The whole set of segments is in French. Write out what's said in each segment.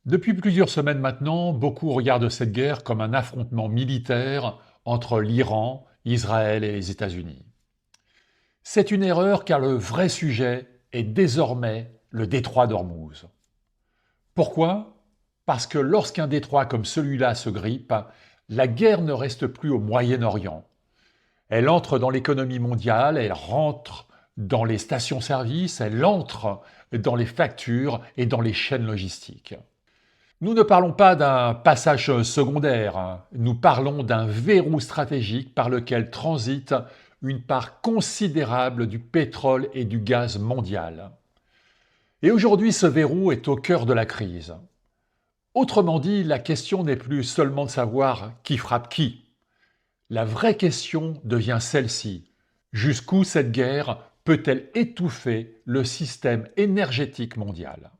Depuis plusieurs semaines maintenant, beaucoup regardent cette guerre comme un affrontement militaire entre l'Iran, Israël et les États-Unis. C'est une erreur car le vrai sujet est désormais le détroit d'Ormuz. Pourquoi? Parce que lorsqu'un détroit comme celui-là se grippe, la guerre ne reste plus au Moyen-Orient. Elle entre dans l'économie mondiale, elle rentre dans les stations-service, elle entre dans les factures et dans les chaînes logistiques. Nous ne parlons pas d'un passage secondaire, hein. Nous parlons d'un verrou stratégique par lequel transite une part considérable du pétrole et du gaz mondial. Et aujourd'hui, ce verrou est au cœur de la crise. Autrement dit, la question n'est plus seulement de savoir qui frappe qui. La vraie question devient celle-ci. Jusqu'où cette guerre peut-elle étouffer le système énergétique mondial?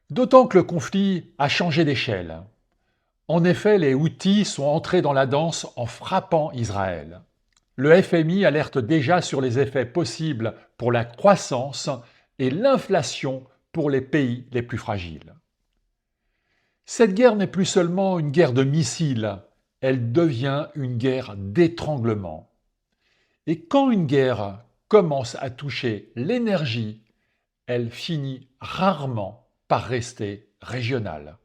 D'autant que le conflit a changé d'échelle. En effet, les Houthis sont entrés dans la danse en frappant Israël. Le FMI alerte déjà sur les effets possibles pour la croissance et l'inflation pour les pays les plus fragiles. Cette guerre n'est plus seulement une guerre de missiles, elle devient une guerre d'étranglement. Et quand une guerre commence à toucher l'énergie, elle finit rarement par rester régionale.